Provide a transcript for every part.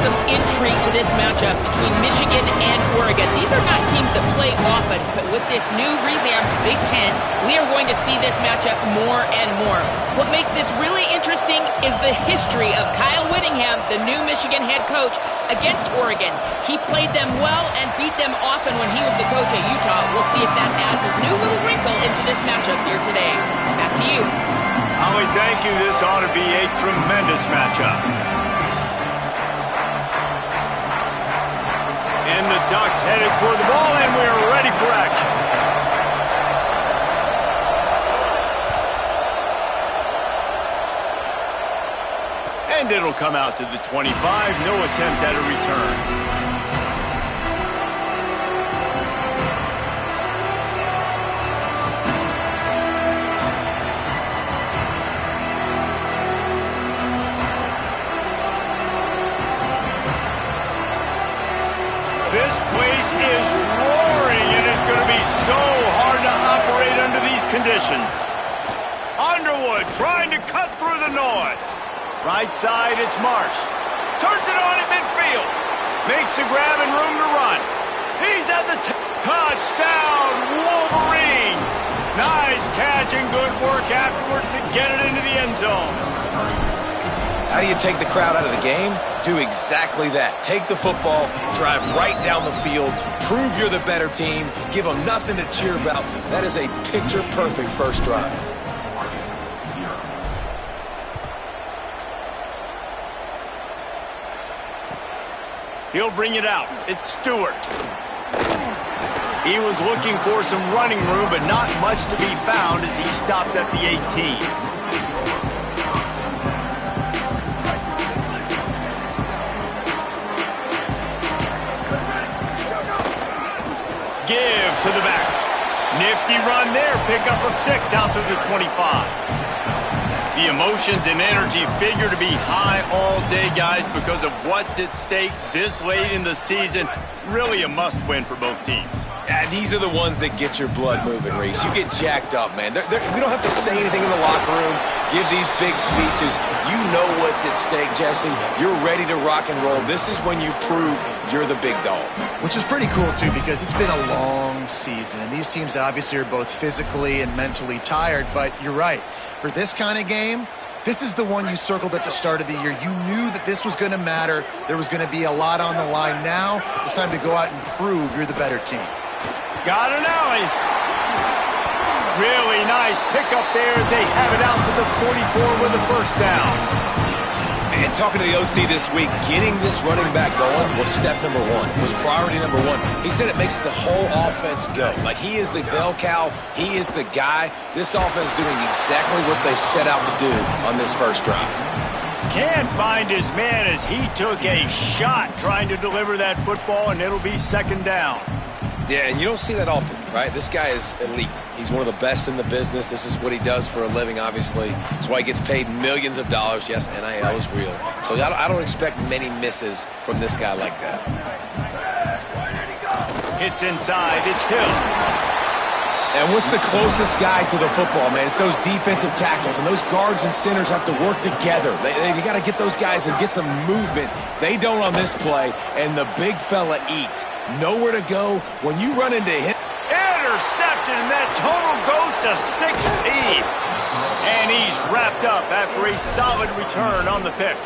some intrigue to this matchup between Michigan and Oregon. These are not teams that play often, but with this new revamped Big Ten, we are going to see this matchup more and more. What makes this really interesting is the history of Kyle Whittingham, the new Michigan head coach, against Oregon. He played them well and beat them often when he was the coach at Utah. We'll see if that adds a new little wrinkle into this matchup here today. Back to you. Howie, thank you. This ought to be a tremendous matchup. And the Ducks headed for the ball, and we're ready for action. And it'll come out to the 25. No attempt at a return. This place is roaring, and it's going to be so hard to operate under these conditions. Underwood trying to cut through the noise. Right side, it's Marsh. Turns it on at midfield. Makes the grab and room to run. He's at the touchdown, Wolverines. Nice catch and good work afterwards to get it into the end zone. How do you take the crowd out of the game? Do exactly that. Take the football, drive right down the field, prove you're the better team, give them nothing to cheer about. That is a picture-perfect first drive. He'll bring it out. It's Stewart. He was looking for some running room, but not much to be found as he stopped at the 18. Give to the back. Nifty run there. Pickup of 6 out to the 25. The emotions and energy figure to be high all day, guys, because of what's at stake this late in the season. Really a must-win for both teams. Yeah, these are the ones that get your blood moving, Reese. You get jacked up, man. We don't have to say anything in the locker room, give these big speeches. You know what's at stake, Jesse. You're ready to rock and roll. This is when you prove you're the big dog. Which is pretty cool, too, because it's been a long season, and these teams obviously are both physically and mentally tired, but you're right. For this kind of game, this is the one you circled at the start of the year. You knew that this was going to matter. There was going to be a lot on the line. Now it's time to go out and prove you're the better team. Got an alley. Really nice pickup there as they have it out to the 44 with a first down. And talking to the OC this week, getting this running back going was step number one, was priority number one. He said it makes the whole offense go. Like, he is the bell cow. He is the guy. This offense doing exactly what they set out to do on this first drive. Can't find his man as he took a shot trying to deliver that football, and it'll be second down. Yeah, and you don't see that often, right? This guy is elite. He's one of the best in the business. This is what he does for a living, obviously. That's why he gets paid millions of dollars. Yes, NIL is real. So I don't expect many misses from this guy like that. Hits inside. It's Hill. And what's the closest guy to the football, man? It's those defensive tackles, and those guards and centers have to work together. They got to get those guys and get some movement. They don't on this play, and the big fella eats. Nowhere to go. When you run into him. Intercepted, and that total goes to 16. And he's wrapped up after a solid return on the pick.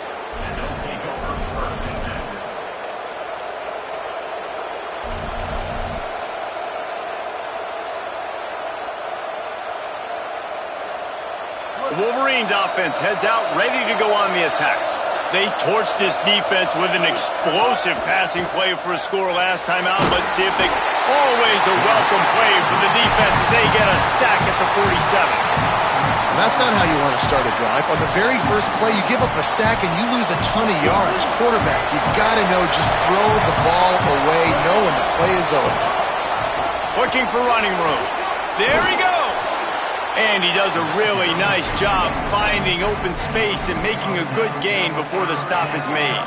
The Wolverines offense heads out ready to go on the attack. They torched this defense with an explosive passing play for a score last time out. Let's see if they... Always a welcome play for the defense as they get a sack at the 47. And that's not how you want to start a drive. On the very first play, you give up a sack and you lose a ton of yards. Quarterback, you've got to know, just throw the ball away, know when the play is over. Looking for running room. There he goes. And he does a really nice job finding open space and making a good gain before the stop is made.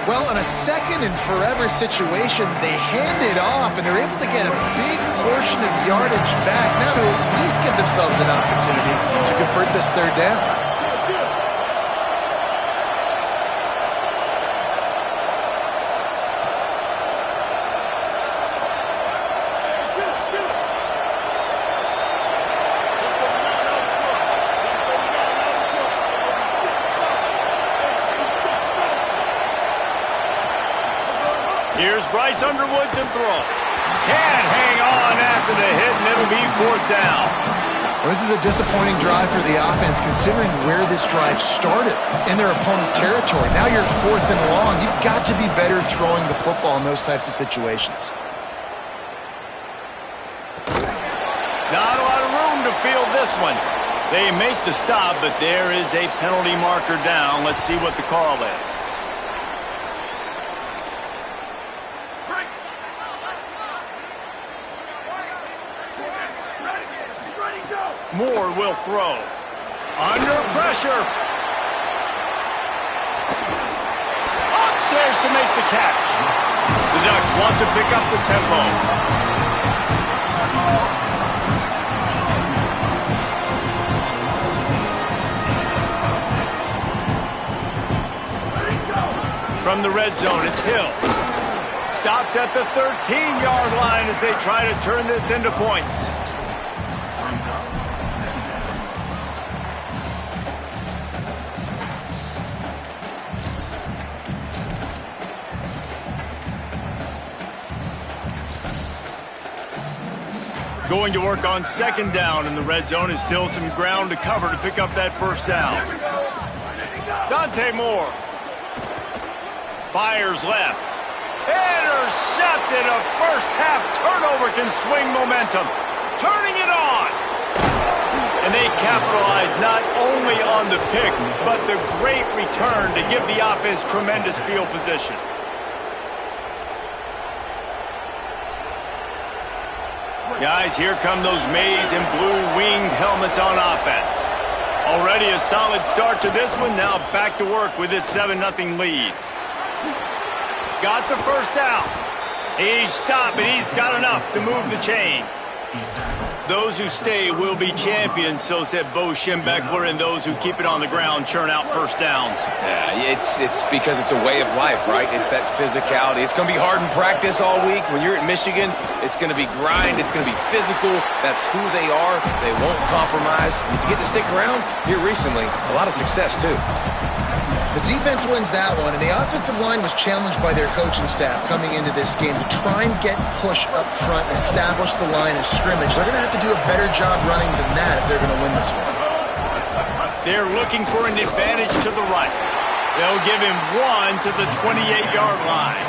Well, in a second and forever situation, they hand it off, and they're able to get a big portion of yardage back now to at least give themselves an opportunity to convert this third down. Here's Bryce Underwood to throw. Can't hang on after the hit, and it'll be 4th down. Well, this is a disappointing drive for the offense, considering where this drive started, in their opponent territory. Now you're 4th and long. You've got to be better throwing the football in those types of situations. Not a lot of room to field this one. They make the stop, but there is a penalty marker down. Let's see what the call is. Moore will throw. Under pressure. Upstairs to make the catch. The Ducks want to pick up the tempo. From the red zone, it's Hill. Stopped at the 13-yard line as they try to turn this into points. Going to work on 2nd down in the red zone, is still some ground to cover to pick up that 1st down. Dante Moore. Fires left. Intercepted. A first-half turnover can swing momentum. Turning it on. And they capitalize not only on the pick, but the great return to give the offense tremendous field position. Guys, here come those maize and blue winged helmets on offense. Already a solid start to this one. Now back to work with this 7-0 lead. Got the 1st down. He's stopped, but he's got enough to move the chain. Those who stay will be champions, so said Bo Schembechler, and those who keep it on the ground churn out 1st downs. Yeah, it's because it's a way of life, right? It's that physicality. It's going to be hard in practice all week. When you're at Michigan, it's going to be grind. It's going to be physical. That's who they are. They won't compromise. And if you get to stick around here recently, a lot of success, too. The defense wins that one, and the offensive line was challenged by their coaching staff coming into this game to try and get push up front and establish the line of scrimmage. They're going to have to do a better job running than that if they're going to win this one. They're looking for an advantage to the right. They'll give him 1 to the 28-yard line.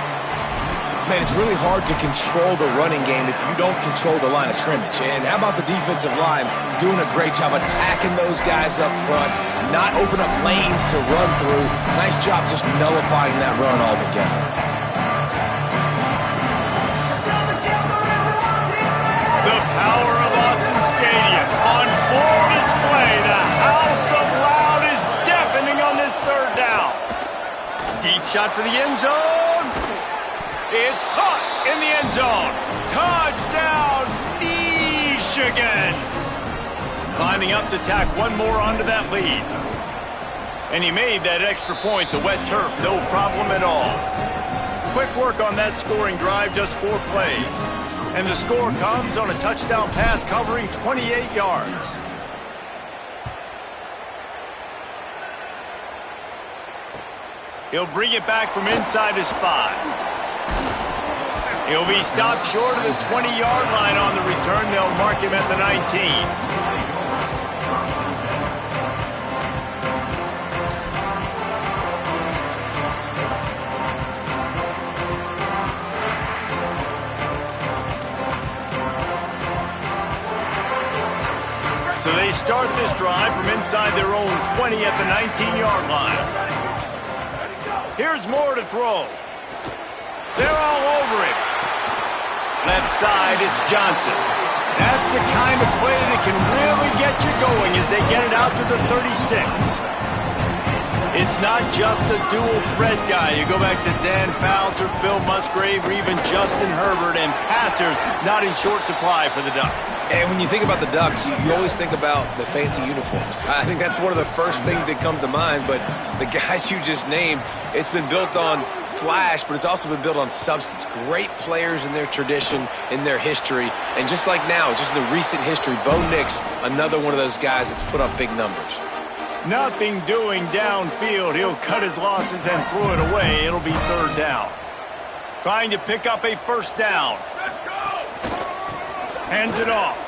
Man, it's really hard to control the running game if you don't control the line of scrimmage. And how about the defensive line doing a great job attacking those guys up front, not open up lanes to run through. Nice job just nullifying that run altogether. The power of Autzen Stadium on full display. The house of loud is deafening on this 3rd down. Deep shot for the end zone. It's caught in the end zone. Touchdown, Michigan. Climbing up to tack one more onto that lead. And he made that extra point. The wet turf, no problem at all. Quick work on that scoring drive, just 4 plays. And the score comes on a touchdown pass covering 28 yards. He'll bring it back from inside his 5. He'll be stopped short of the 20-yard line on the return. They'll mark him at the 19. So they start this drive from inside their own 20 at the 19-yard line. Here's Moore to throw. They're all over him. Left side, it's Johnson. That's the kind of play that can really get you going as they get it out to the 36. It's not just a dual threat guy. You go back to Dan Fouts or Bill Musgrave or even Justin Herbert, and passers not in short supply for the Ducks. And when you think about the Ducks, you always think about the fancy uniforms. I think that's one of the first things that come to mind, but the guys you just named, it's been built on flash, but it's also been built on substance. Great players in their tradition, in their history, and just like now, just in the recent history, Bo Nix, another one of those guys that's put up big numbers. Nothing doing downfield. He'll cut his losses and throw it away. It'll be 3rd down. Trying to pick up a first down. Hands it off.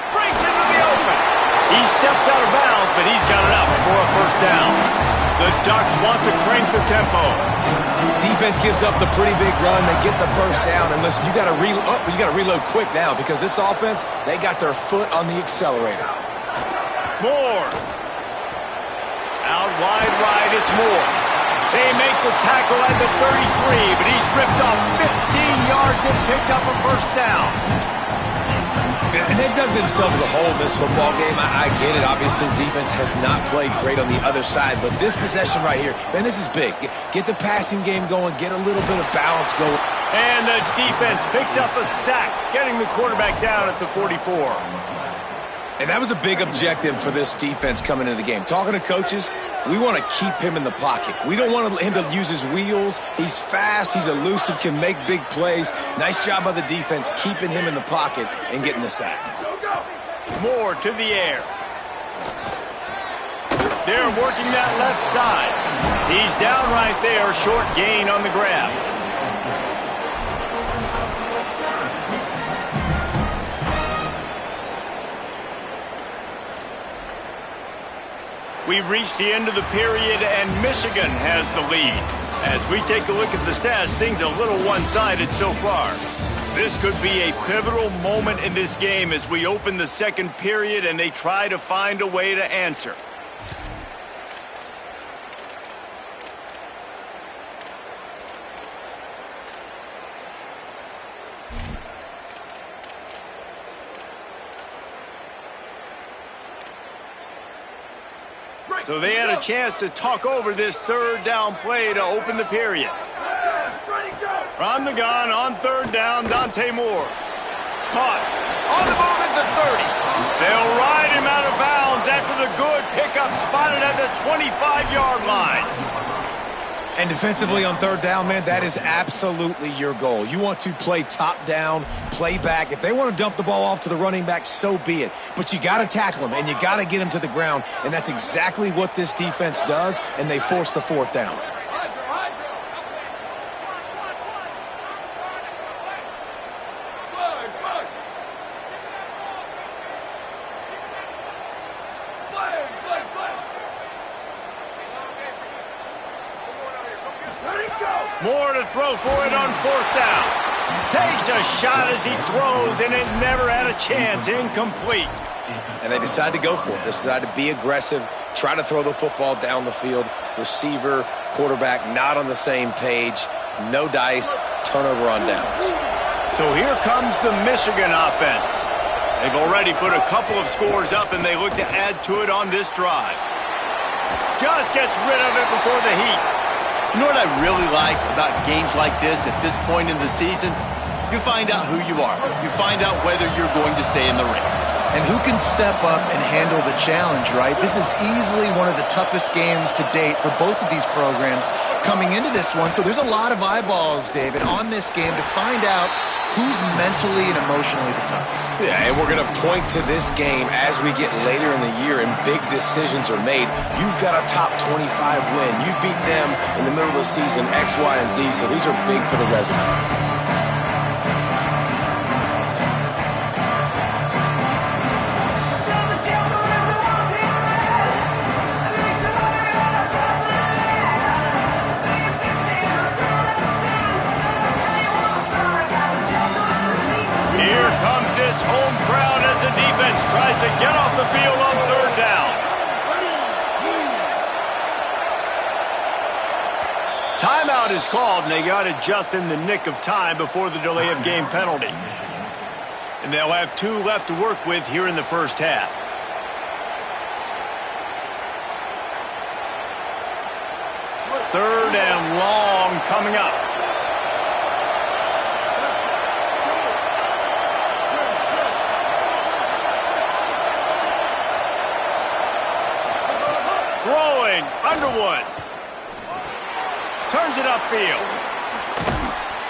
Breaks into the open. He steps out of bounds, but he's got it up for a first down. The Ducks want to crank the tempo. Defense gives up the pretty big run. They get the first down. And listen, you got to reload quick now because this offense, they got their foot on the accelerator. Moore. Out wide right, it's Moore. They make the tackle at the 33, but he's ripped off 15 yards and picked up a first down. And they've dug themselves a hole in this football game. I get it. Obviously, defense has not played great on the other side. But this possession right here, man, this is big. Get the passing game going. Get a little bit of balance going. And the defense picks up a sack, getting the quarterback down at the 44. And that was a big objective for this defense coming into the game. Talking to coaches, we want to keep him in the pocket. We don't want him to use his wheels. He's fast. He's elusive, can make big plays. Nice job by the defense keeping him in the pocket and getting the sack. Moore to the air. They're working that left side. He's down right there, short gain on the grab. We've reached the end of the period, and Michigan has the lead. As we take a look at the stats, things are a little one-sided so far. This could be a pivotal moment in this game as we open the second period and they try to find a way to answer. So they had a chance to talk over this third down play to open the period. From the gun on third down, Dante Moore. Caught. On the move at the 30. They'll ride him out of bounds after the good pickup spotted at the 25-yard line. And defensively on third down, man, that is absolutely your goal. You want to play top down, play back. If they want to dump the ball off to the running back, so be it. But you got to tackle them, and you got to get them to the ground. And that's exactly what this defense does, and they force the fourth down. Moore to throw for it on fourth down. Takes a shot as he throws, and it never had a chance. Incomplete. And they decide to go for it. They decide to be aggressive, try to throw the football down the field. Receiver, quarterback, not on the same page. No dice, turnover on downs. So here comes the Michigan offense. They've already put a couple of scores up, and they look to add to it on this drive. Just gets rid of it before the heat. You know what I really like about games like this at this point in the season? You find out who you are. You find out whether you're going to stay in the race. And who can step up and handle the challenge, right? This is easily one of the toughest games to date for both of these programs coming into this one. So there's a lot of eyeballs, David, on this game to find out who's mentally and emotionally the toughest. Yeah, and we're going to point to this game as we get later in the year and big decisions are made. You've got a top 25 win. You beat them in the middle of the season, X, Y, and Z, so these are big for the resume. Home crowd as the defense tries to get off the field on third down. Timeout is called, and they got it just in the nick of time before the delay of game penalty. And they'll have 2 left to work with here in the first half. Third and long coming up. Throwing, Underwood. Turns it upfield.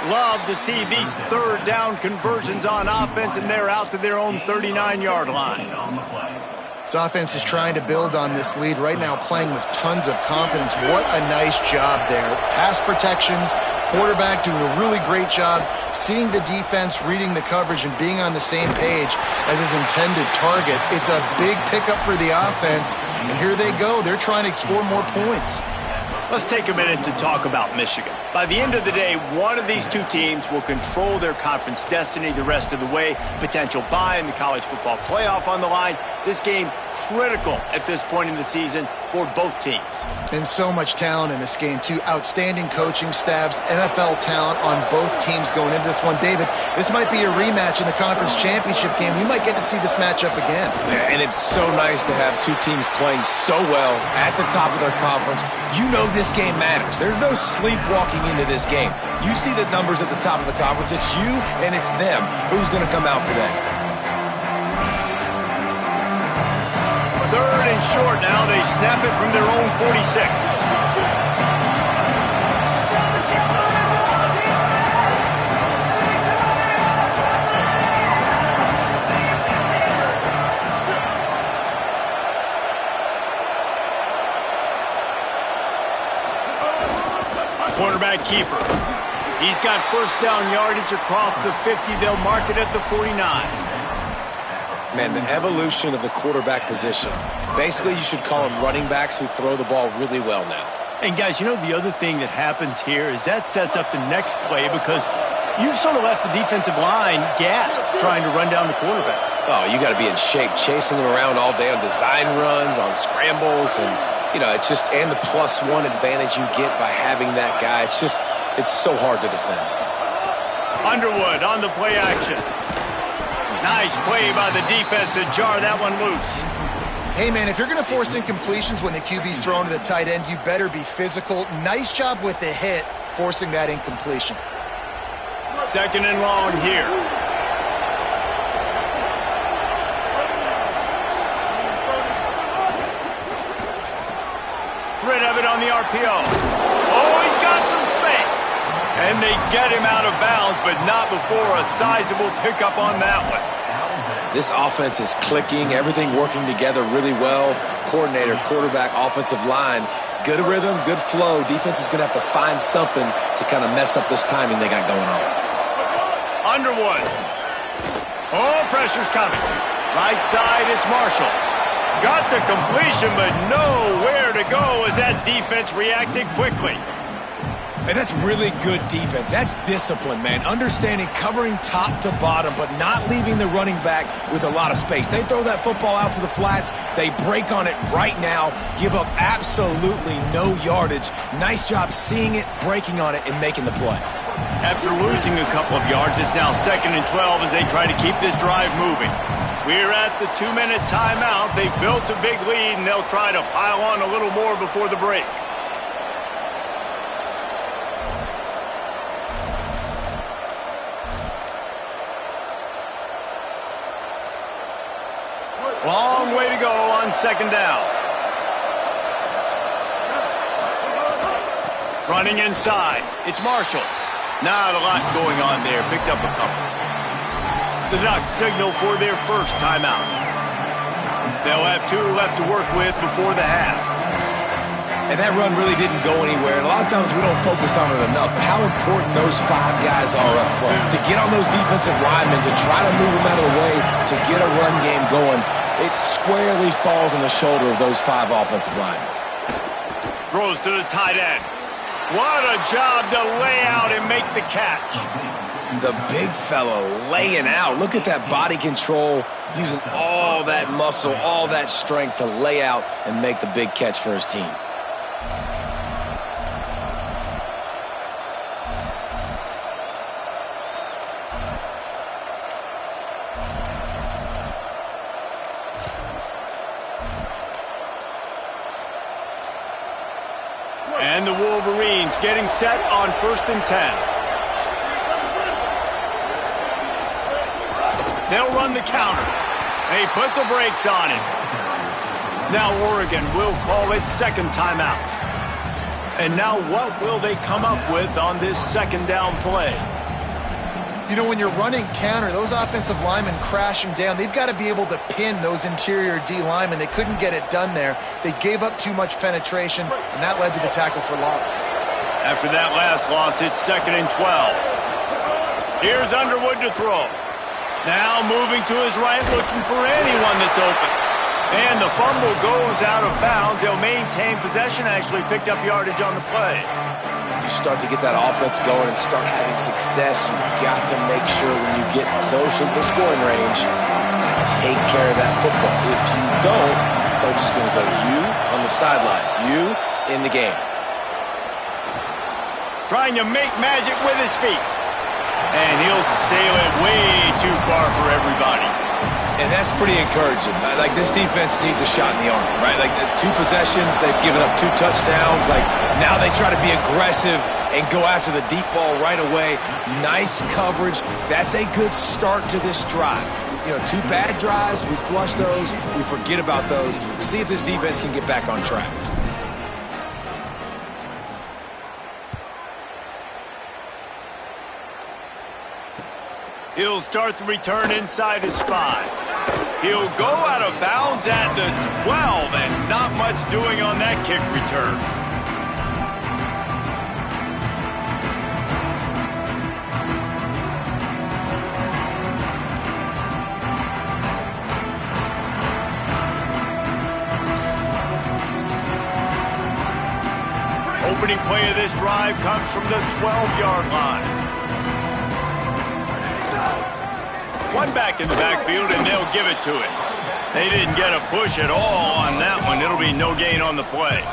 Love to see these third down conversions on offense, and they're out to their own 39-yard line. This offense is trying to build on this lead right now, playing with tons of confidence. What a nice job there. Pass protection, quarterback doing a really great job seeing the defense, reading the coverage, and being on the same page as his intended target. It's a big pickup for the offense, and here they go. They're trying to score more points. Let's take a minute to talk about Michigan. By the end of the day, one of these two teams will control their conference destiny the rest of the way. Potential bye in the college football playoff on the line. This game critical at this point in the season for both teams. And so much talent in this game, too. Outstanding coaching staffs, NFL talent on both teams going into this one. David, this might be a rematch in the conference championship game. We might get to see this matchup again. Yeah, and it's so nice to have two teams playing so well at the top of their conference. You know this game matters. There's no sleepwalking into this game. You see the numbers at the top of the conference. It's you and it's them. Who's going to come out today? Third and short now. They snap it from their own 46. Quarterback keeper. He's got first down yardage across the 50. They'll mark it at the 49. Man, the evolution of the quarterback position. Basically, you should call them running backs who throw the ball really well now. And guys, you know the other thing that happens here is that sets up the next play because you've sort of left the defensive line gassed trying to run down the quarterback. Oh, you got to be in shape, chasing him around all day on design runs, on scrambles, and you know, it's just, and the +1 advantage you get by having that guy. It's just, it's so hard to defend. Underwood on the play action. Nice play by the defense to jar that one loose. Hey, man, if you're going to force incompletions when the QB's thrown to the tight end, you better be physical. Nice job with the hit, forcing that incompletion. Second and long here. Rid of it on the RPO. Oh, he's got some space. And they get him out of bounds, but not before a sizable pickup on that one. This offense is clicking, everything working together really well. Coordinator, quarterback, offensive line, good rhythm, good flow. Defense is going to have to find something to kind of mess up this timing they got going on. Underwood. Oh, pressure's coming. Right side, it's Marshall. Got the completion, but nowhere to go as that defense reacted quickly. And that's really good defense. That's discipline, man. Understanding, covering top to bottom, but not leaving the running back with a lot of space. They throw that football out to the flats. They break on it right now, give up absolutely no yardage. Nice job seeing it, breaking on it, and making the play. After losing a couple of yards, it's now 2nd and 12 as they try to keep this drive moving. We're at the 2-minute timeout. They've built a big lead, and they'll try to pile on a little more before the break. Long way to go on 2nd down. Running inside. It's Marshall. Not a lot going on there. Picked up a couple. The Ducks signal for their first timeout. They'll have 2 left to work with before the half. And that run really didn't go anywhere. And a lot of times we don't focus on it enough. But how important those 5 guys are up front. To get on those defensive linemen, to try to move them out of the way, to get a run game going, it squarely falls on the shoulder of those 5 offensive linemen. Throws to the tight end. What a job to lay out and make the catch. The big fellow laying out. Look at that body control, using all that muscle, all that strength to lay out and make the big catch for his team. And the Wolverines getting set on 1st and 10. They'll run the counter. They put the brakes on it. Now Oregon will call it 2nd timeout. And now what will they come up with on this 2nd down play? You know, when you're running counter, those offensive linemen crashing down, they've got to be able to pin those interior D linemen. They couldn't get it done there. They gave up too much penetration, and that led to the tackle for loss. After that last loss, it's 2nd and 12. Here's Underwood to throw. Now moving to his right, looking for anyone that's open. And the fumble goes out of bounds. They'll maintain possession, actually picked up yardage on the play. When you start to get that offense going and start having success, you've got to make sure when you get closer to the scoring range, take care of that football. If you don't, coach is going to go you on the sideline, you in the game. Trying to make magic with his feet. And he'll sail it way too far for everybody. And that's pretty encouraging. Like, this defense needs a shot in the arm, right? Like, 2 possessions, they've given up 2 touchdowns. Like, now they try to be aggressive and go after the deep ball right away. Nice coverage. That's a good start to this drive. You know, 2 bad drives, we flush those, we forget about those. See if this defense can get back on track. He'll start the return inside his 5. He'll go out of bounds at the 12, and not much doing on that kick return. Opening play of this drive comes from the 12-yard line. One back in the backfield, and they'll give it to it. They didn't get a push at all on that one. It'll be no gain on the play.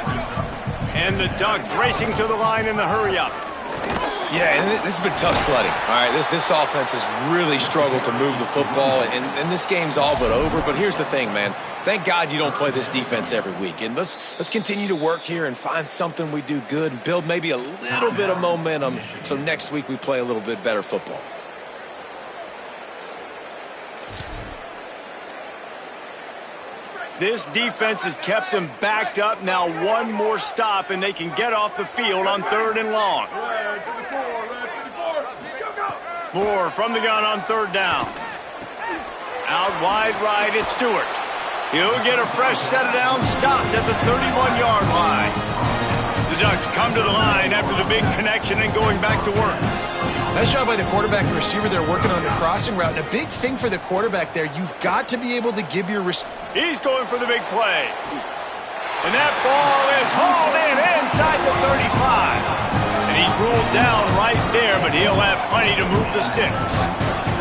And the Ducks racing to the line in the hurry-up. Yeah, and this has been tough sledding. All right, this offense has really struggled to move the football, and this game's all but over. But here's the thing, man. Thank God you don't play this defense every week. And let's continue to work here and find something we do good and build maybe a little bit of momentum so next week we play a little bit better football. This defense has kept them backed up. Now one more stop, and they can get off the field on 3rd and long. Moore from the gun on 3rd down. Out wide right, it's Stewart. He'll get a fresh set of downs, stopped at the 31-yard line. The Ducks come to the line after the big connection and going back to work. Nice job by the quarterback and receiver there working on the crossing route. And a big thing for the quarterback there, you've got to be able to give your receiver. He's going for the big play. And that ball is hauled in inside the 35. And he's ruled down right there, but he'll have plenty to move the sticks.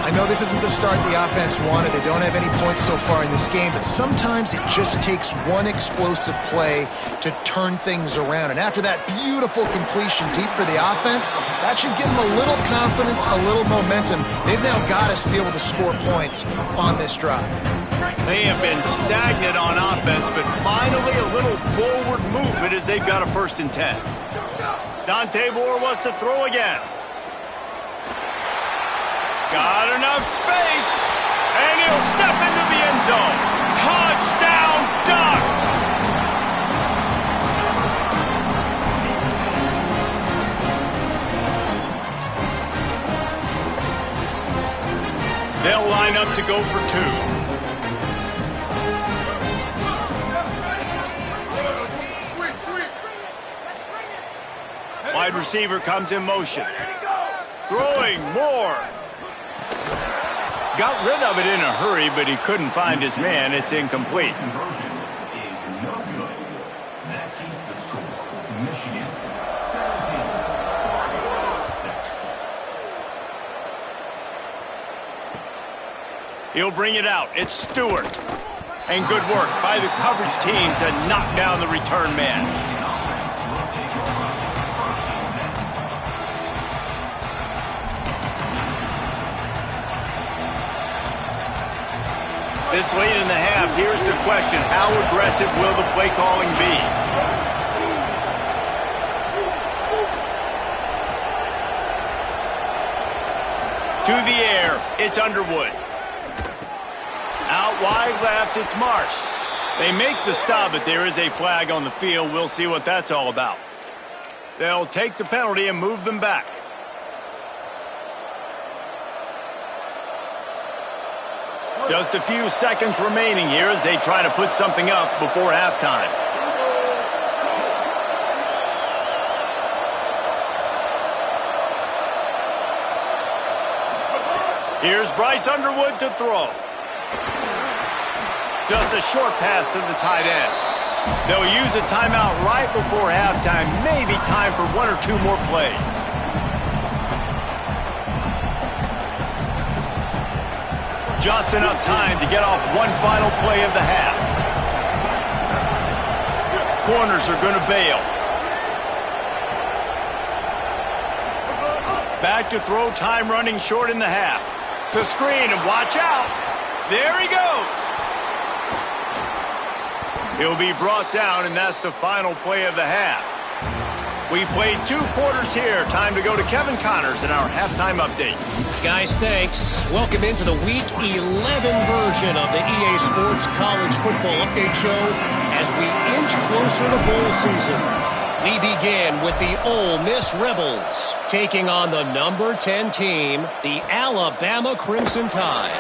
I know this isn't the start the offense wanted. They don't have any points so far in this game, but sometimes it just takes one explosive play to turn things around. And after that beautiful completion deep for the offense, that should give them a little confidence, a little momentum. They've now got us to be able to score points on this drive. They have been stagnant on offense, but finally a little forward movement as they've got a 1st and 10. Dante Moore wants to throw again. Got enough space, and he'll step into the end zone. Touchdown, Ducks! They'll line up to go for 2. Wide receiver comes in motion. Throwing Moore. Got rid of it in a hurry, but he couldn't find his man. It's incomplete. He'll bring it out. It's Stewart. And good work by the coverage team to knock down the return man. This late in the half, here's the question. How aggressive will the play calling be? To the air, it's Underwood. Out wide left, it's Marsh. They make the stop, but there is a flag on the field. We'll see what that's all about. They'll take the penalty and move them back. Just a few seconds remaining here as they try to put something up before halftime. Here's Bryce Underwood to throw. Just a short pass to the tight end. They'll use a timeout right before halftime. Maybe time for one or two more plays. Just enough time to get off one final play of the half. Corners are going to bail. Back to throw, time running short in the half. The screen, and watch out. There he goes. He'll be brought down, and that's the final play of the half. We played 2 quarters here. Time to go to Kevin Connors in our halftime update. Guys, thanks. Welcome into the Week 11 version of the EA Sports College Football Update Show as we inch closer to bowl season. We begin with the Ole Miss Rebels taking on the number 10 team, the Alabama Crimson Tide.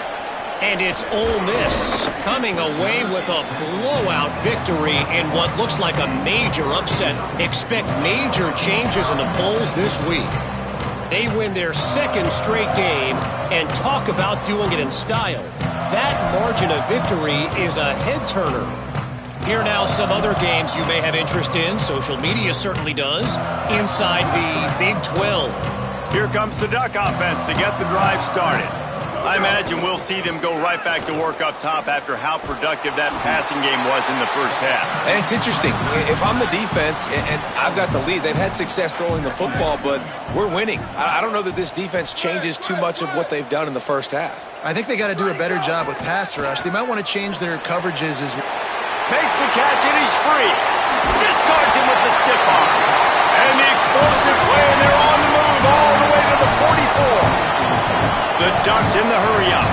And it's Ole Miss coming away with a blowout victory in what looks like a major upset. Expect major changes in the polls this week. They win their 2nd straight game and talk about doing it in style. That margin of victory is a head-turner. Here now some other games you may have interest in. Social media certainly does. Inside the Big 12. Here comes the Duck offense to get the drive started. I imagine we'll see them go right back to work up top after how productive that passing game was in the first half. And it's interesting. If I'm the defense and I've got the lead, they've had success throwing the football, but we're winning. I don't know that this defense changes too much of what they've done in the first half. I think they got to do a better job with pass rush. They might want to change their coverages as well. Makes the catch, and he's free. Discards him with the stiff arm. And the explosive play, and they're on the move all the way to the 44. The Ducks in the hurry-up.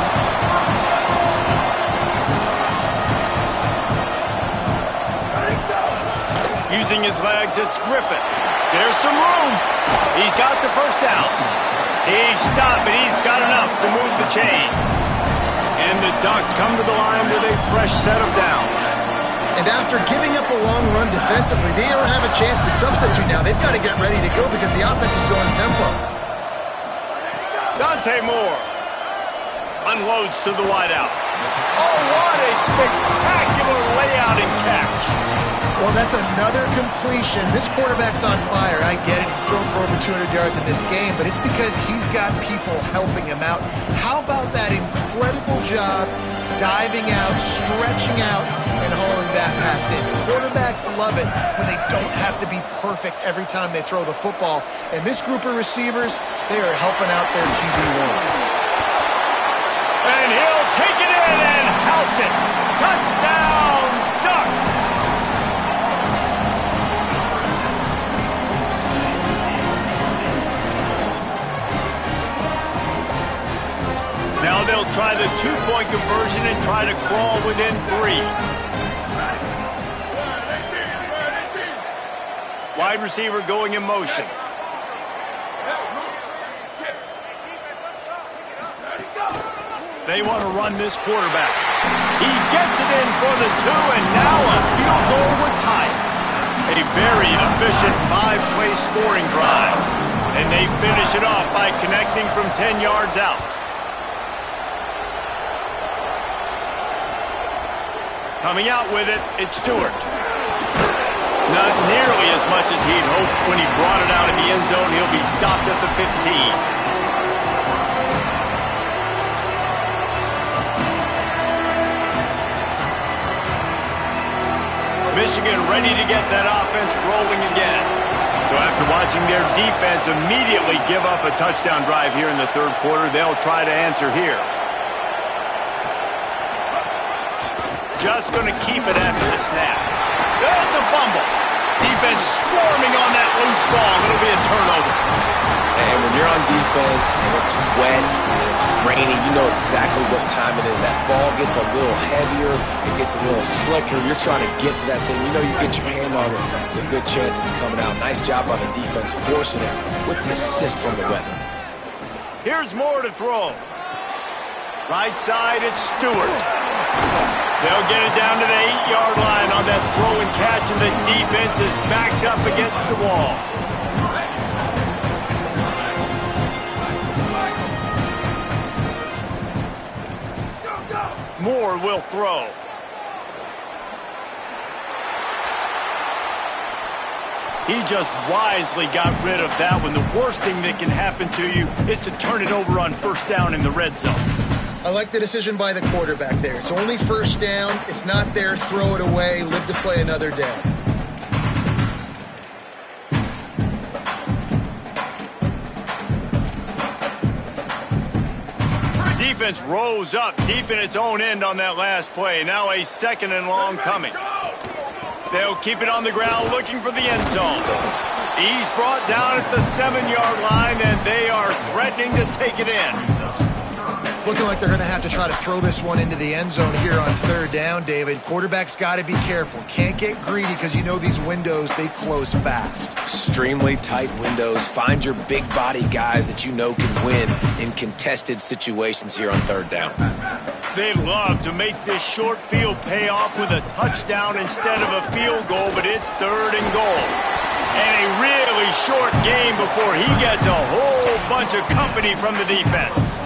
Using his legs, it's Griffin. There's some room. He's got the first down. He's stopped, but he's got enough to move the chain. And the Ducks come to the line with a fresh set of downs. And after giving up a long run defensively, they don't have a chance to substitute now. They've got to get ready to go because the offense is going tempo. Dante Moore unloads to the wideout. Oh, what a spectacular layout and catch. Well, that's another completion. This quarterback's on fire. I get it. He's thrown for over 200 yards in this game, but it's because he's got people helping him out. How about that incredible job diving out, stretching out, and hauling that pass in? Quarterbacks love it when they don't have to be perfect every time they throw the football. And this group of receivers, they are helping out their QB1. And he'll take it in and house it. Touchdown, Ducks. Now they'll try the 2-point conversion and try to crawl within 3. Wide receiver going in motion. They want to run this quarterback. He gets it in for the 2, and now a field goal would tie it. A very efficient 5-play scoring drive. And they finish it off by connecting from 10 yards out. Coming out with it, it's Stewart. Not nearly as much as he'd hoped when he brought it out of the end zone. He'll be stopped at the 15. Michigan ready to get that offense rolling again. So after watching their defense immediately give up a touchdown drive here in the 3rd quarter, they'll try to answer here. Just going to keep it after the snap. That's a fumble. Defense swarming on that loose ball. It'll be a turnover. And when you're on defense and it's wet and it's rainy, you know exactly what time it is. That ball gets a little heavier. It gets a little slicker. You're trying to get to that thing. You know you get your hand on it. There's a good chance it's coming out. Nice job on the defense forcing it with the assist from the weather. Here's Moore to throw. Right side, it's Stewart. They'll get it down to the 8-yard line on that throw and catch, and the defense is backed up against the wall. Moore will throw. He just wisely got rid of that one. The worst thing that can happen to you is to turn it over on first down in the red zone. I like the decision by the quarterback there. It's only first down. It's not there. Throw it away. Live to play another day. Defense rose up deep in its own end on that last play. Now a 2nd and long coming. They'll keep it on the ground looking for the end zone. He's brought down at the 7-yard line, and they are threatening to take it in. It's looking like they're going to have to try to throw this one into the end zone here on 3rd down, David. Quarterback's got to be careful. Can't get greedy because you know these windows, they close fast. Extremely tight windows. Find your big body guys that you know can win in contested situations here on 3rd down. They love to make this short field pay off with a touchdown instead of a field goal, but it's 3rd and goal. And a really short game before he gets a whole bunch of company from the defense.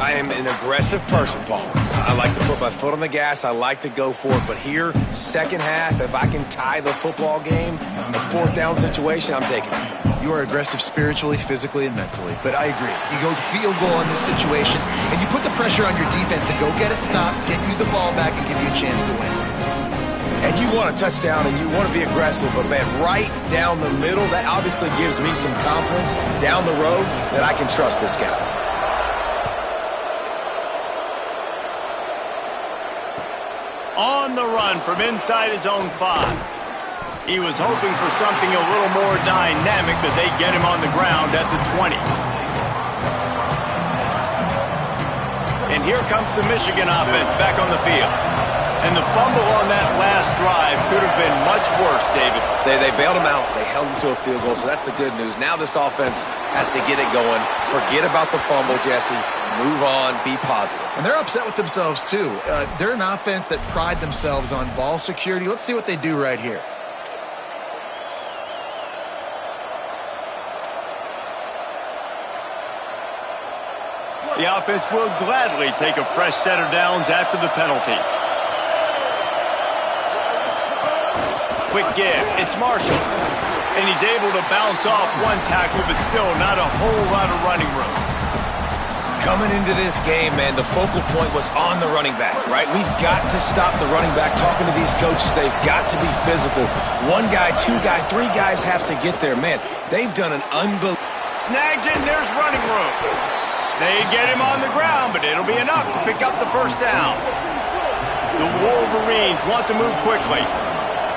I am an aggressive person, Paul. I like to put my foot on the gas. I like to go for it. But here, second half, if I can tie the football game, a 4th down situation, I'm taking it. You are aggressive spiritually, physically, and mentally. But I agree. You go field goal in this situation, and you put the pressure on your defense to go get a stop, get you the ball back, and give you a chance to win. And you want a touchdown, and you want to be aggressive. But, man, right down the middle, that obviously gives me some confidence down the road that I can trust this guy. On the run from inside his own 5. He was hoping for something a little more dynamic, but they get him on the ground at the 20. And here comes the Michigan offense back on the field. And the fumble on that last drive could have been much worse, David. They bailed him out. They held him to a field goal, so that's the good news. Now this offense has to get it going. Forget about the fumble, Jesse. Move on. Be positive. And they're upset with themselves, too. They're an offense that pride themselves on ball security. Let's see what they do right here. The offense will gladly take a fresh set of downs after the penalty. Quick give. It's Marshall. And he's able to bounce off one tackle, but still not a whole lot of running room. Coming into this game, man, the focal point was on the running back, right? We've got to stop the running back. Talking to these coaches, they've got to be physical. 1 guy, 2 guy, 3 guys have to get there. Man, they've done an unbelievable... Snagged it, and there's running room. They get him on the ground, but it'll be enough to pick up the first down. The Wolverines want to move quickly.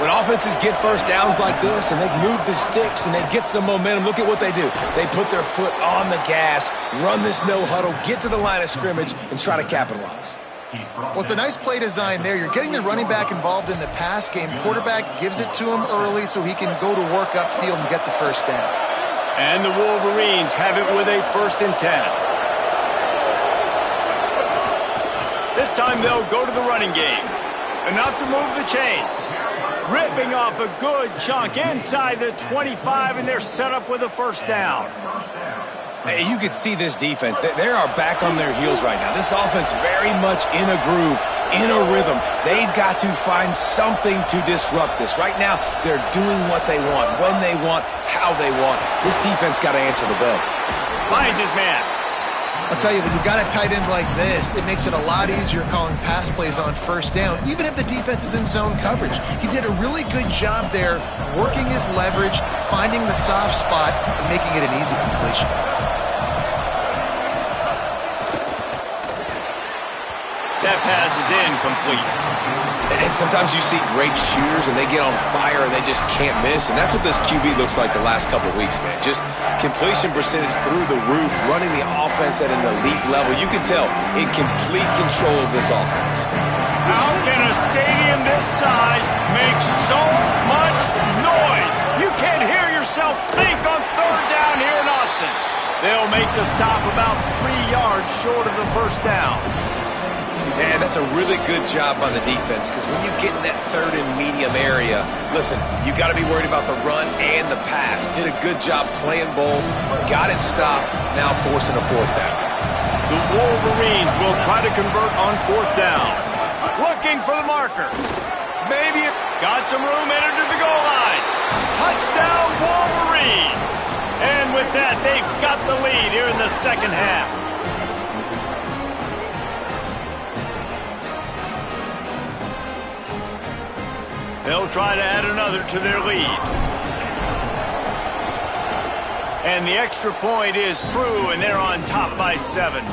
When offenses get first downs like this and they move the sticks and they get some momentum, look at what they do. They put their foot on the gas, run this no huddle, get to the line of scrimmage, and try to capitalize. Well, it's a nice play design there. You're getting the running back involved in the pass game. Quarterback gives it to him early so he can go to work upfield and get the first down. And the Wolverines have it with a 1st and 10. This time they'll go to the running game. Enough to move the chains. Ripping off a good chunk inside the 25, and they're set up with a first down. Hey, you can see this defense. They are back on their heels right now. This offense very much in a groove, in a rhythm. They've got to find something to disrupt this. Right now, they're doing what they want, when they want, how they want. This defense got to answer the bell. Finds his man. I'll tell you, when you've got a tight end like this, it makes it a lot easier calling pass plays on first down, even if the defense is in zone coverage. He did a really good job there, working his leverage, finding the soft spot, and making it an easy completion. That pass is incomplete. And sometimes you see great shooters and they get on fire and they just can't miss. And that's what this QB looks like the last couple of weeks, man. Just completion percentage through the roof, running the offense at an elite level. You can tell in complete control of this offense. How can a stadium this size make so much noise? You can't hear yourself think on 3rd down here in Autzen. They'll make the stop about 3 yards short of the first down. And that's a really good job by the defense, because when you get in that 3rd and medium area, listen, you got to be worried about the run and the pass. Did a good job playing both, got it stopped, now forcing a 4th down. The Wolverines will try to convert on 4th down. Looking for the marker. Maybe it got some room, entered to the goal line. Touchdown, Wolverines! And with that, they've got the lead here in the second half. They'll try to add another to their lead. And the extra point is true, and they're on top by 7.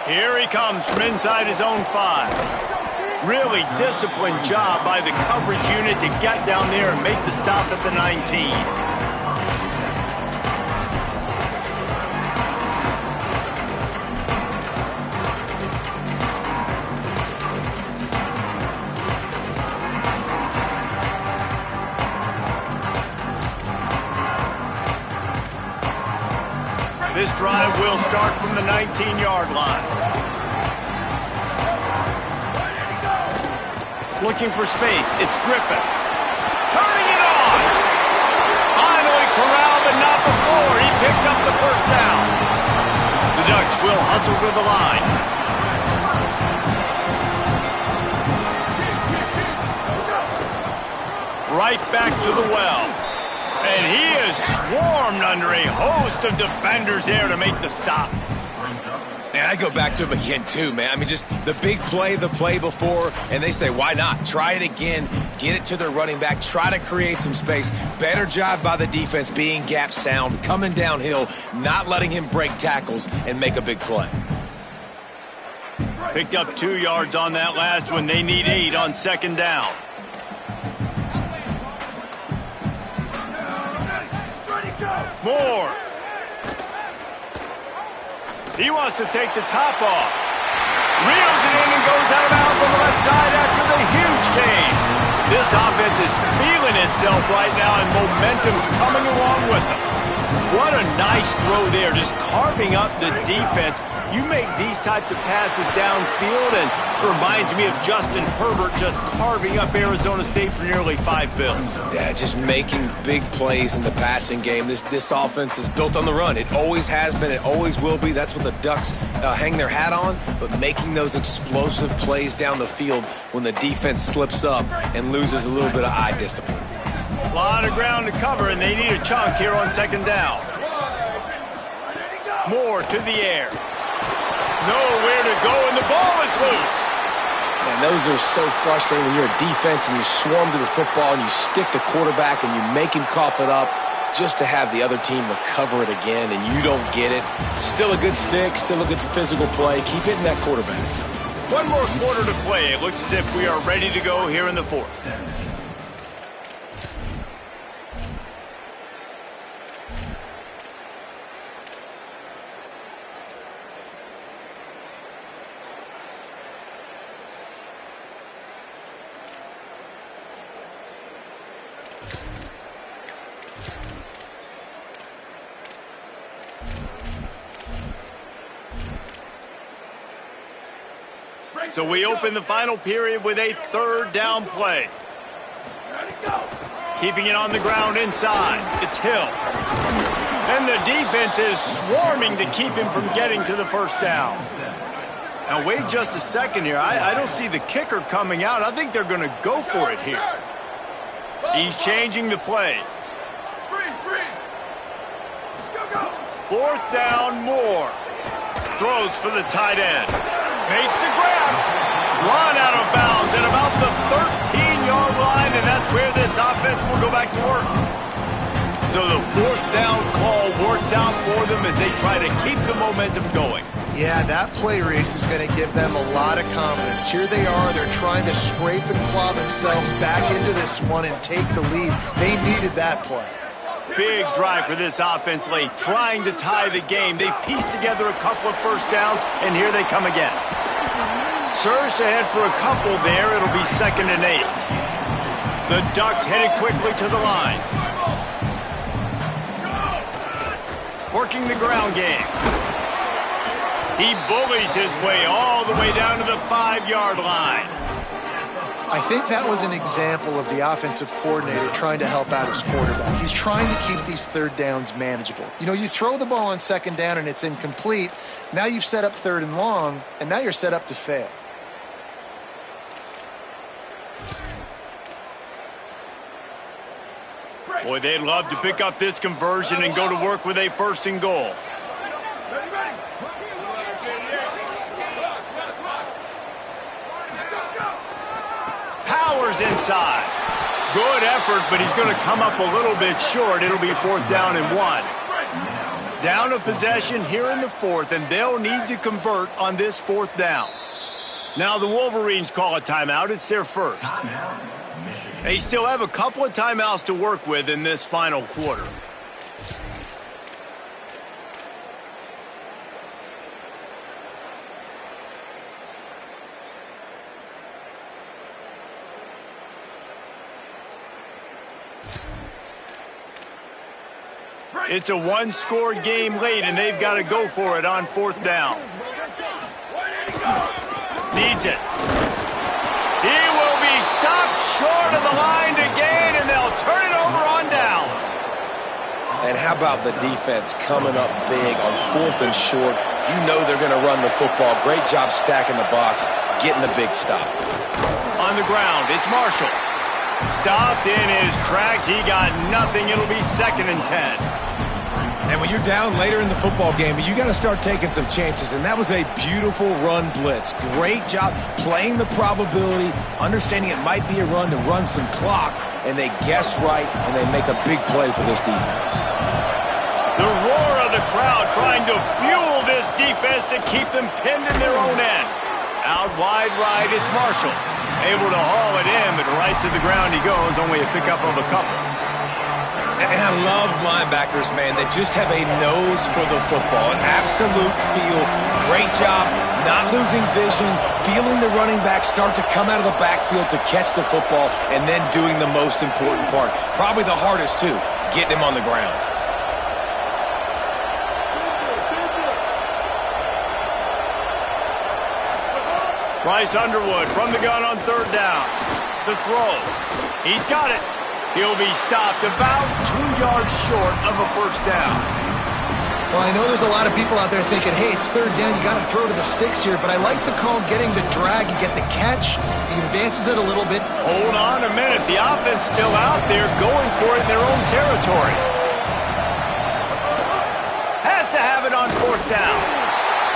Here he comes from inside his own 5. Really disciplined job by the coverage unit to get down there and make the stop at the 19. This drive will start from the 19-yard line. Looking for space. It's Griffin. Turning it on. Finally corralled, but not before. He picks up the first down. The Ducks will hustle to the line. Right back to the well. And he is swarmed under a host of defenders there to make the stop. Man, I go back to him again, too, man. I mean, just the big play, the play before, and they say, why not? Try it again, get it to their running back, try to create some space. Better job by the defense being gap sound, coming downhill, not letting him break tackles and make a big play. Picked up 2 yards on that last one. They need 8 on 2nd down. Moore. He wants to take the top off. Reels it in and goes out of bounds on the left side after the huge gain. This offense is feeling itself right now, and momentum's coming along with them. What a nice throw there, just carving up the defense. You make these types of passes downfield, and it reminds me of Justin Herbert just carving up Arizona State for nearly 5 bills. Yeah, just making big plays in the passing game. This offense is built on the run. It always has been. It always will be. That's what the Ducks hang their hat on, but making those explosive plays down the field when the defense slips up and loses a little bit of eye discipline. A lot of ground to cover, and they need a chunk here on 2nd down. Moore to the air. Nowhere to go, and the ball is loose. Man, those are so frustrating when you're a defense and you swarm to the football and you stick the quarterback and you make him cough it up just to have the other team recover it again and you don't get it. Still a good stick, still a good physical play. Keep hitting that quarterback. 1 more quarter to play. It looks as if we are ready to go here in the 4th. So we open the final period with a 3rd down play. Keeping it on the ground inside. It's Hill. And the defense is swarming to keep him from getting to the 1st down. Now wait just a second here. I don't see the kicker coming out. I think they're going to go for it here. He's changing the play. 4th down, Moore. Throws for the tight end. Makes the grab. Run out of bounds at about the 13-yard line, and that's where this offense will go back to work. So the 4th down call works out for them as they try to keep the momentum going. Yeah, that play race is going to give them a lot of confidence. Here they are. They're trying to scrape and claw themselves back into this one and take the lead. They needed that play. Big drive for this offense late, trying to tie the game. They pieced together a couple of 1st downs, and here they come again. Surged ahead for a couple there. It'll be 2nd and 8. The Ducks headed quickly to the line. Working the ground game. He bullies his way all the way down to the 5-yard line. I think that was an example of the offensive coordinator trying to help out his quarterback. He's trying to keep these third downs manageable. You know, you throw the ball on second down and it's incomplete. Now you've set up third and long, and now you're set up to fail. Boy, they'd love to pick up this conversion and go to work with a 1st and goal. Powers inside. Good effort, but he's going to come up a little bit short. It'll be 4th down and 1. Down a possession here in the 4th, and they'll need to convert on this 4th down. Now the Wolverines call a timeout. It's their first. They still have a couple of timeouts to work with in this final quarter. It's a 1-score game late, and they've got to go for it on 4th down. Needs it. He will be stopped short of the line to gain, and they'll turn it over on downs. And how about the defense coming up big on 4th and short? You know they're going to run the football. Great job stacking the box, getting the big stop. On the ground, it's Marshall. Stopped in his tracks. He got nothing. It'll be 2nd and 10. And when you're down later in the football game, you got to start taking some chances. And that was a beautiful run blitz. Great job playing the probability, understanding it might be a run to run some clock. And they guess right, and they make a big play for this defense. The roar of the crowd trying to fuel this defense to keep them pinned in their own end. Out wide right, it's Marshall. Able to haul it in, but right to the ground he goes. Only a pickup of a couple. And I love linebackers, man, that just have a nose for the football, an absolute feel. Great job not losing vision, feeling the running back start to come out of the backfield to catch the football, and then doing the most important part. Probably the hardest, too, getting him on the ground. Bryce Underwood from the gun on 3rd down. The throw. He's got it. He'll be stopped about 2 yards short of a 1st down. Well, I know there's a lot of people out there thinking, hey, it's 3rd down, you got to throw to the sticks here, but I like the call getting the drag. You get the catch, he advances it a little bit. Hold on a minute. The offense still out there going for it in their own territory. Has to have it on 4th down.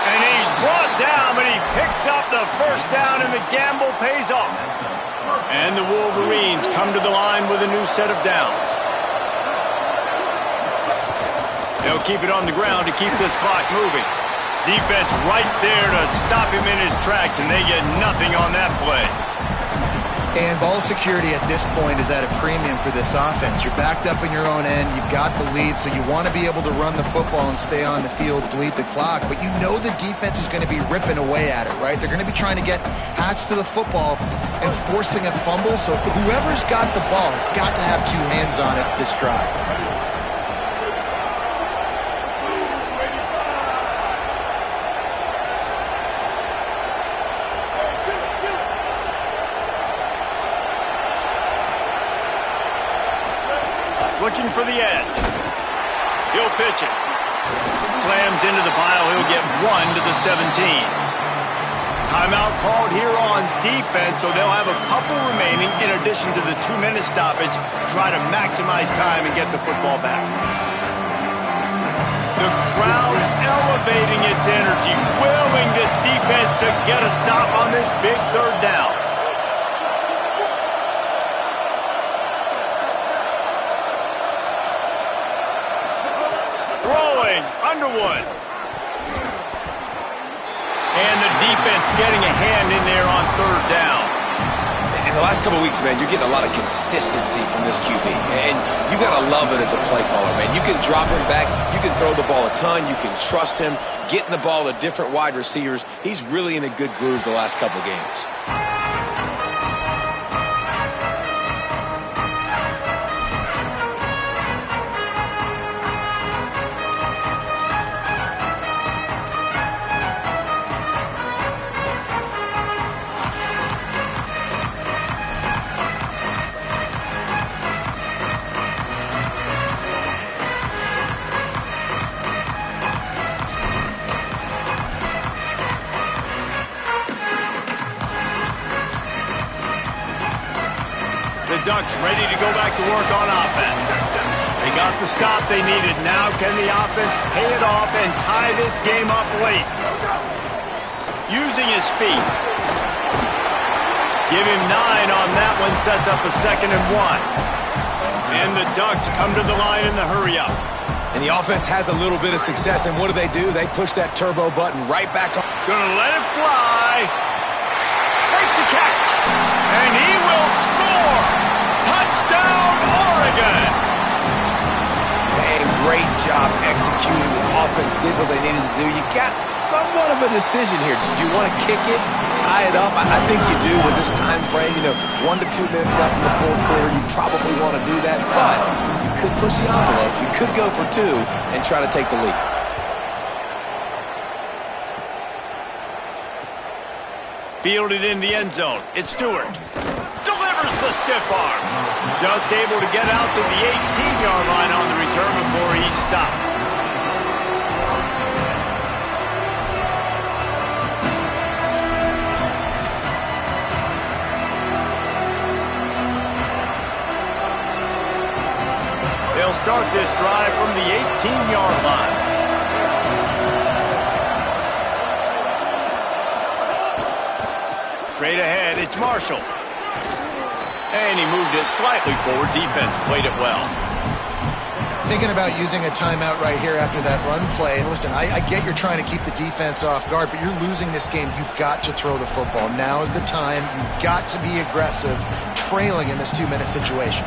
And he's brought down, but he picks up the 1st down, and the gamble pays off. And the Wolverines come to the line with a new set of downs. They'll keep it on the ground to keep this clock moving. Defense right there to stop him in his tracks, and they get nothing on that play. And ball security at this point is at a premium for this offense. You're backed up in your own end. You've got the lead, so you want to be able to run the football and stay on the field, bleed the clock. But you know the defense is going to be ripping away at it, right? They're going to be trying to get hats to the football and forcing a fumble. So whoever's got the ball has got to have 2 hands on it this drive. Looking for the edge. He'll pitch it. Slams into the pile. He'll get 1 to the 17. Timeout called here on defense, so they'll have a couple remaining in addition to the 2-minute stoppage to try to maximize time and get the football back. The crowd elevating its energy, willing this defense to get a stop on this big 3rd down. Underwood. And the defense getting a hand in there on 3rd down. In the last couple of weeks, man, you're getting a lot of consistency from this QB. And you got to love it as a play caller, man. You can drop him back. You can throw the ball a ton. You can trust him. Getting the ball to different wide receivers. He's really in a good groove the last couple of games. Ducks ready to go back to work on offense. They got the stop they needed. Now can the offense pay it off and tie this game up late? Using his feet. Give him 9 on that one. Sets up a 2nd and 1. And the Ducks come to the line in the hurry-up. And the offense has a little bit of success, and what do? They push that turbo button right back on. Gonna let it fly. Makes a catch. And he will score. Touchdown, Oregon. Man, great job executing. The offense did what they needed to do. You got somewhat of a decision here. Do you want to kick it, tie it up? I think you do with this time frame. 1 to 2 minutes left in the fourth quarter. You probably want to do that, but you could push the envelope. You could go for 2 and try to take the lead. Fielded in the end zone. It's Stewart. Delivers the stiff arm. Just able to get out to the 18-yard line on the return before he's stopped. They'll start this drive from the 18-yard line. Straight ahead, it's Marshall. And he moved it slightly forward. Defense played it well. Thinking about using a timeout right here after that run play. And listen, I get you're trying to keep the defense off guard, but you're losing this game. You've got to throw the football. Now is the time. You've got to be aggressive, trailing in this 2-minute situation.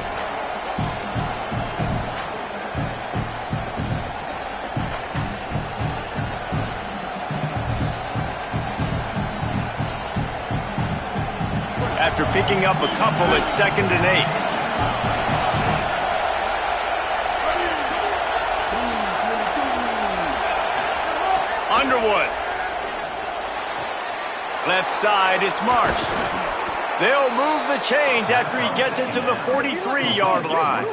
After picking up a couple, it's 2nd and 8. Underwood. Left side, it's Marsh. They'll move the chains after he gets it to the 43-yard line.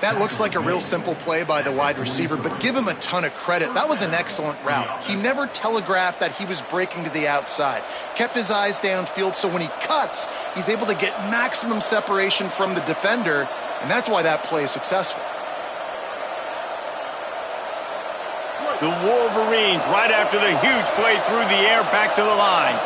That looks like a real simple play by the wide receiver, but give him a ton of credit. That was an excellent route. He never telegraphed that he was breaking to the outside. Kept his eyes downfield, so when he cuts, he's able to get maximum separation from the defender, and that's why that play is successful. The Wolverines, right after the huge play through the air, back to the line.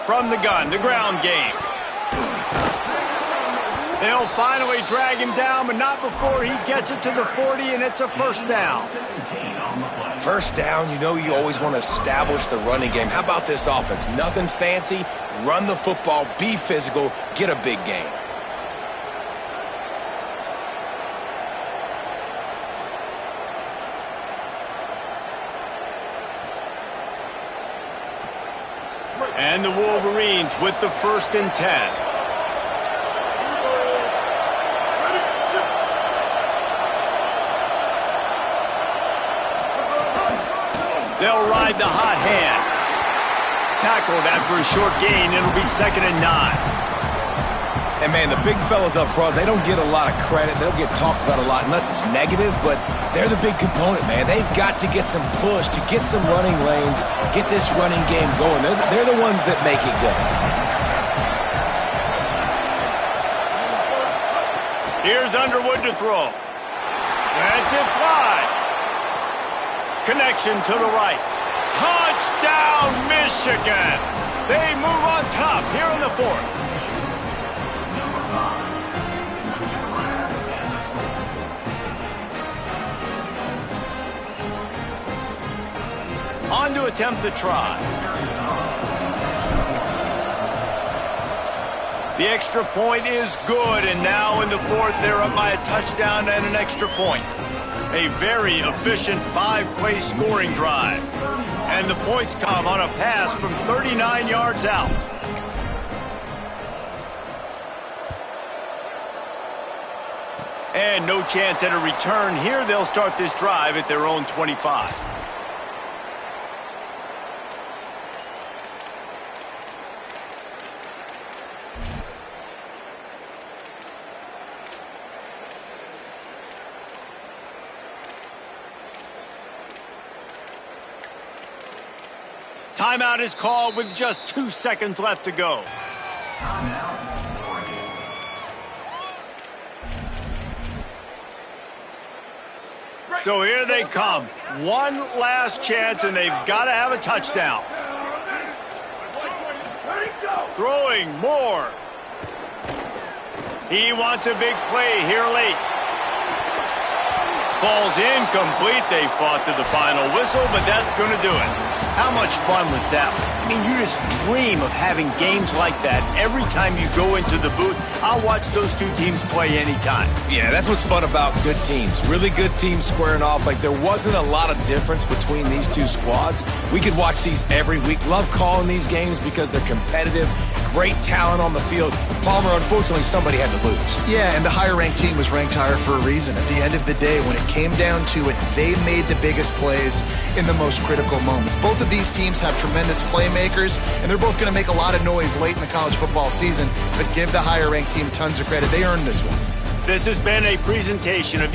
From the gun, the ground game. They'll finally drag him down, but not before he gets it to the 40, and it's a 1st down. First down, you always want to establish the running game. How about this offense? Nothing fancy. Run the football, be physical, get a big gain. And the Wolverines with the 1st and 10. They'll ride the hot hand. Tackled after a short gain. It'll be 2nd and 9. And, man, the big fellas up front, they don't get a lot of credit. They don't get talked about a lot unless it's negative, but they're the big component, man. They've got to get some push, to get some running lanes, get this running game going. They're the ones that make it go. Here's Underwood to throw. That's it fly. Connection to the right. Touchdown, Michigan. They move on top here in the 4th. On to attempt the try. The extra point is good, and now in the 4th, they're up by a touchdown and an extra point. A very efficient 5-play scoring drive. And the points come on a pass from 39 yards out. And no chance at a return here. They'll start this drive at their own 25. Timeout is called with just 2 seconds left to go. So here they come. One last chance, and they've got to have a touchdown. Throwing more. He wants a big play here late. Falls incomplete. They fought to the final whistle, but that's going to do it. How much fun was that? I mean, you just dream of having games like that every time you go into the booth. I'll watch those two teams play anytime. Yeah, that's what's fun about good teams. Really good teams squaring off. Like, there wasn't a lot of difference between these two squads. We could watch these every week. Love calling these games because they're competitive. Great talent on the field. Palmer, unfortunately, somebody had to lose. Yeah, and the higher-ranked team was ranked higher for a reason. At the end of the day, when it came down to it, they made the biggest plays in the most critical moments. Both of these teams have tremendous playmakers, and they're both going to make a lot of noise late in the college football season, but give the higher-ranked team tons of credit. They earned this one. This has been a presentation of